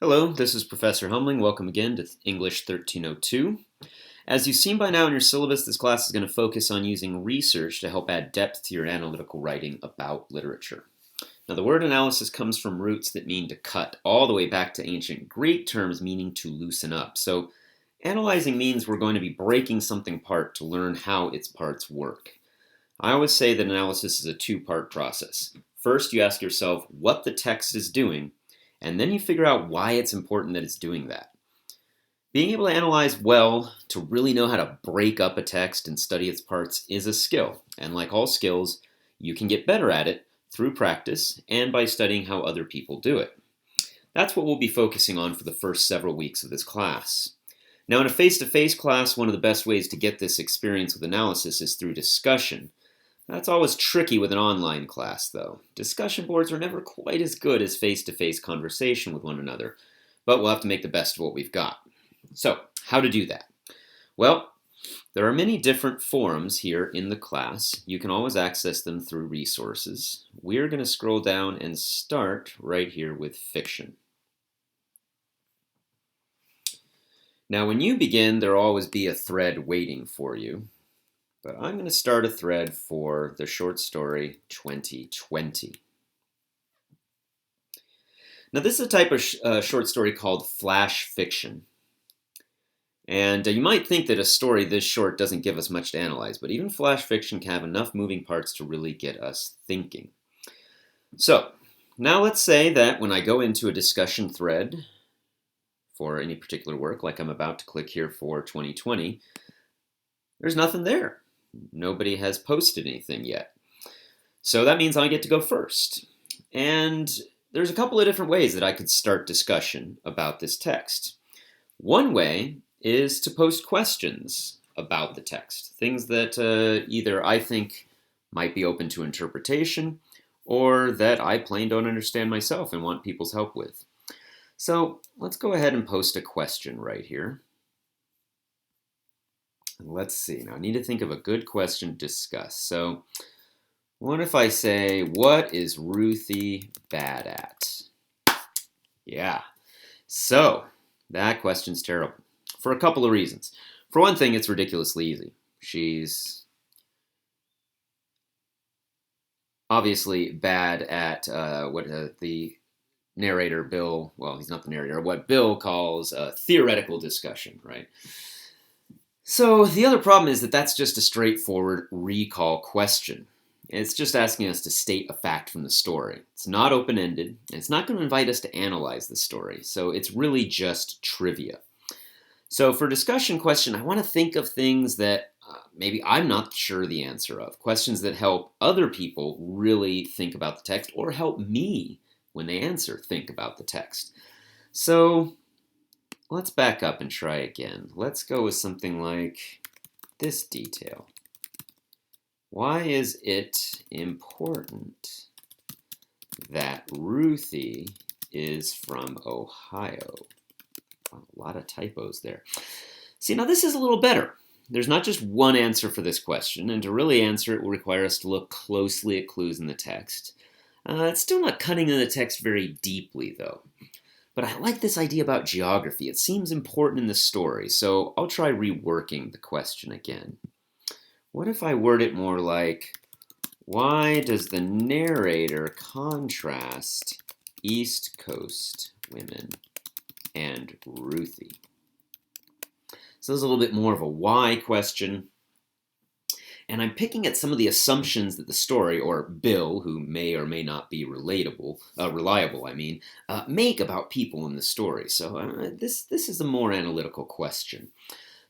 Hello, this is Professor Humling. Welcome again to English 1302. As you've seen by now in your syllabus, this class is going to focus on using research to help add depth to your analytical writing about literature. Now, the word analysis comes from roots that mean to cut, all the way back to ancient Greek terms meaning to loosen up. So, analyzing means we're going to be breaking something apart to learn how its parts work. I always say that analysis is a two-part process. First, you ask yourself what the text is doing, and then you figure out why it's important that it's doing that. Being able to analyze well, to really know how to break up a text and study its parts is a skill. And like all skills, you can get better at it through practice and by studying how other people do it. That's what we'll be focusing on for the first several weeks of this class. Now, in a face-to-face class, one of the best ways to get this experience with analysis is through discussion. That's always tricky with an online class, though. Discussion boards are never quite as good as face-to-face conversation with one another, but we'll have to make the best of what we've got. So, how to do that? Well, there are many different forums here in the class. You can always access them through resources. We're going to scroll down and start right here with fiction. Now, when you begin, there will always be a thread waiting for you. But I'm going to start a thread for the short story 2020. Now, this is a type of short story called flash fiction. And you might think that a story this short doesn't give us much to analyze, but even flash fiction can have enough moving parts to really get us thinking. So, now let's say that when I go into a discussion thread for any particular work, like I'm about to click here for 2020, there's nothing there. Nobody has posted anything yet. So that means I get to go first. And there's a couple of different ways that I could start discussion about this text. One way is to post questions about the text, things that either I think might be open to interpretation or that I plain don't understand myself and want people's help with. So let's go ahead and post a question right here. Let's see. Now, I need to think of a good question to discuss. So, what if I say, what is Ruthie bad at? Yeah. So, that question's terrible. For a couple of reasons. For one thing, it's ridiculously easy. She's obviously bad at what the narrator, Bill, well, he's not the narrator, what Bill calls theoretical discussion, right? So the other problem is that that's just a straightforward recall question. It's just asking us to state a fact from the story. It's not open-ended, and it's not going to invite us to analyze the story, so it's really just trivia. So for discussion question, I want to think of things that maybe I'm not sure the answer of, questions that help other people really think about the text, or help me, when they answer, think about the text. So let's back up and try again. Let's go with something like this detail. Why is it important that Ruthie is from Ohio? Wow, a lot of typos there. See, now this is a little better. There's not just one answer for this question, and to really answer it will require us to look closely at clues in the text. It's still not cutting into the text very deeply, though. But I like this idea about geography. It seems important in the story, so I'll try reworking the question again. What if I word it more like, why does the narrator contrast East Coast women and Ruthie? So this is a little bit more of a why question. And I'm picking at some of the assumptions that the story, or Bill, who may or may not be reliable, make about people in the story. So this is a more analytical question.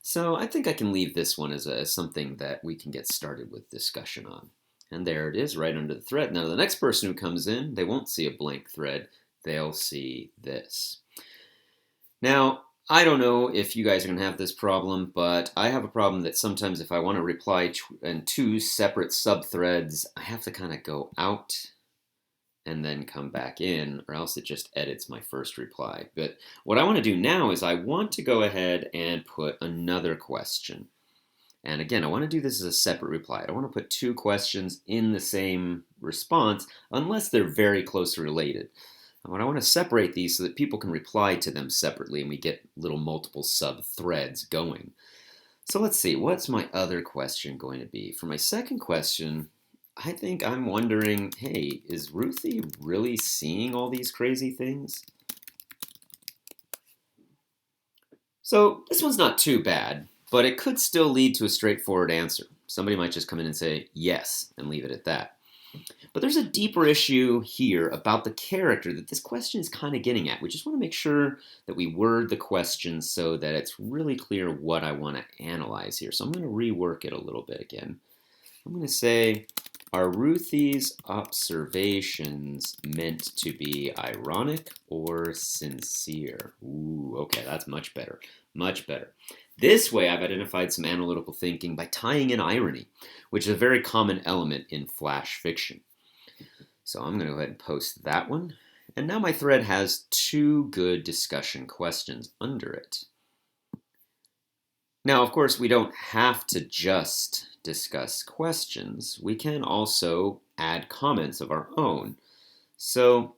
So I think I can leave this one as something that we can get started with discussion on. And there it is, right under the thread. Now the next person who comes in, they won't see a blank thread. They'll see this. Now, I don't know if you guys are going to have this problem, but I have a problem that sometimes if I want to reply in two separate subthreads, I have to kind of go out and then come back in, or else it just edits my first reply. But what I want to do now is I want to go ahead and put another question. And again, I want to do this as a separate reply. I don't want to put two questions in the same response unless they're very closely related. I want to separate these so that people can reply to them separately and we get little multiple sub-threads going. So let's see, what's my other question going to be? For my second question, I think I'm wondering, hey, is Ruthie really seeing all these crazy things? So this one's not too bad, but it could still lead to a straightforward answer. Somebody might just come in and say yes and leave it at that. But there's a deeper issue here about the character that this question is kind of getting at. We just want to make sure that we word the question so that it's really clear what I want to analyze here. So I'm going to rework it a little bit again. I'm going to say, are Ruthie's observations meant to be ironic or sincere? Ooh, okay, that's much better. Much better. This way, I've identified some analytical thinking by tying in irony, which is a very common element in flash fiction. So I'm going to go ahead and post that one. And now my thread has two good discussion questions under it. Now, of course, we don't have to just discuss questions. We can also add comments of our own. So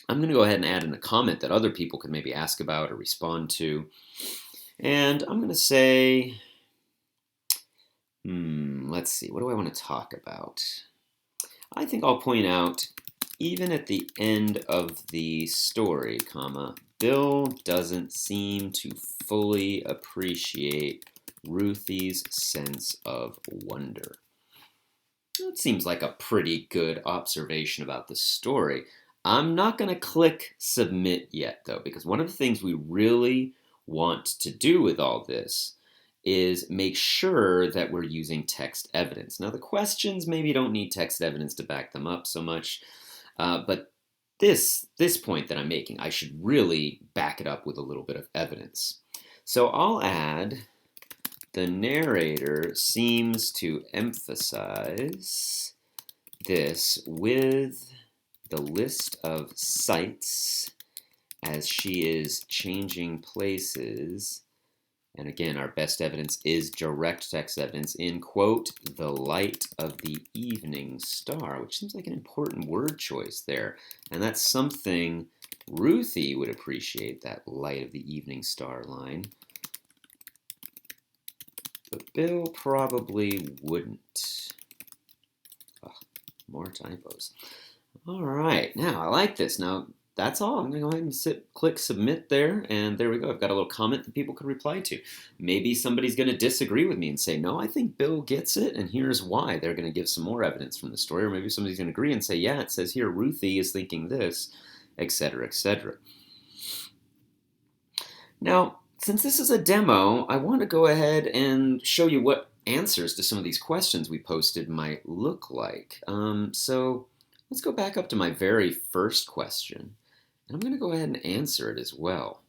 I'm going to go ahead and add in a comment that other people could maybe ask about or respond to. And I'm going to say, let's see, what do I want to talk about? I think I'll point out, even at the end of the story, Bill doesn't seem to fully appreciate Ruthie's sense of wonder. That seems like a pretty good observation about the story. I'm not going to click submit yet, though, because one of the things we really want to do with all this is make sure that we're using text evidence. Now, the questions maybe don't need text evidence to back them up so much, but this point that I'm making, I should really back it up with a little bit of evidence. So I'll add, the narrator seems to emphasize this with the list of sites as she is changing places. And again, our best evidence is direct text evidence in, quote, the light of the evening star, which seems like an important word choice there. And that's something Ruthie would appreciate, that light of the evening star line. But Bill probably wouldn't. Oh, more typos. All right, now I like this. Now, that's all. I'm going to go ahead and click submit there, and there we go. I've got a little comment that people could reply to. Maybe somebody's going to disagree with me and say, no, I think Bill gets it, and here's why. They're going to give some more evidence from the story, or maybe somebody's going to agree and say, yeah, it says here Ruthie is thinking this, etc., etc. Now, since this is a demo, I want to go ahead and show you what answers to some of these questions we posted might look like. So let's go back up to my very first question. And I'm going to go ahead and answer it as well.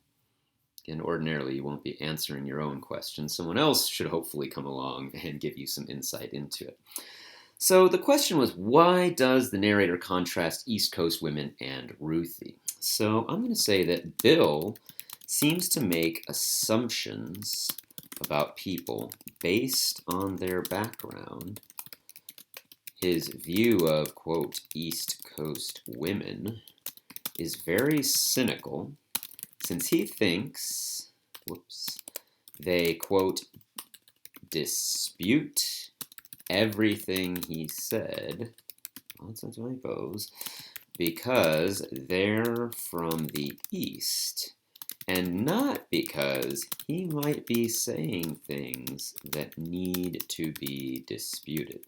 Again, ordinarily you won't be answering your own question. Someone else should hopefully come along and give you some insight into it. So the question was, why does the narrator contrast East Coast women and Ruthie? So I'm going to say that Bill seems to make assumptions about people based on their background. His view of, quote, East Coast women is very cynical, since he thinks, they, quote, dispute everything he said, lots of typos, because they're from the East, and not because he might be saying things that need to be disputed.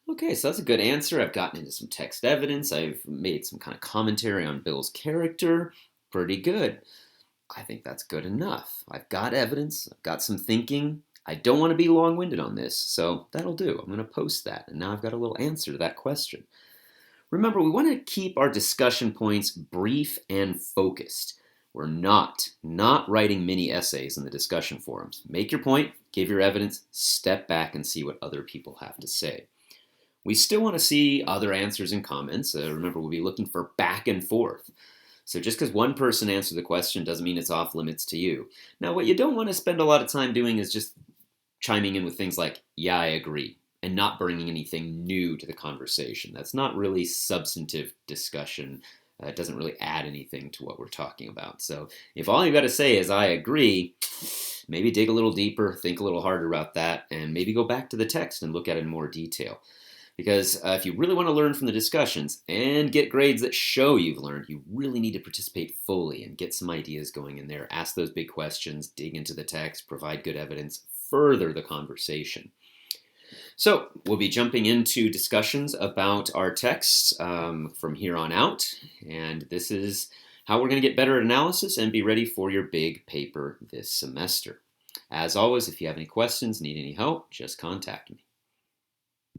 Okay, so that's a good answer. I've gotten into some text evidence. I've made some kind of commentary on Bill's character. Pretty good. I think that's good enough. I've got evidence. I've got some thinking. I don't want to be long-winded on this, so that'll do. I'm going to post that, and now I've got a little answer to that question. Remember, we want to keep our discussion points brief and focused. We're not writing mini essays in the discussion forums. Make your point, give your evidence, step back and see what other people have to say. We still want to see other answers and comments. Remember, we'll be looking for back and forth. So just because one person answered the question doesn't mean it's off limits to you. Now, what you don't want to spend a lot of time doing is just chiming in with things like, yeah, I agree, and not bringing anything new to the conversation. That's not really substantive discussion. It doesn't really add anything to what we're talking about. So if all you've got to say is, I agree, maybe dig a little deeper, think a little harder about that, and maybe go back to the text and look at it in more detail. Because if you really want to learn from the discussions and get grades that show you've learned, you really need to participate fully and get some ideas going in there. Ask those big questions, dig into the text, provide good evidence, further the conversation. So we'll be jumping into discussions about our texts from here on out, and this is how we're going to get better at analysis and be ready for your big paper this semester. As always, if you have any questions, need any help, just contact me.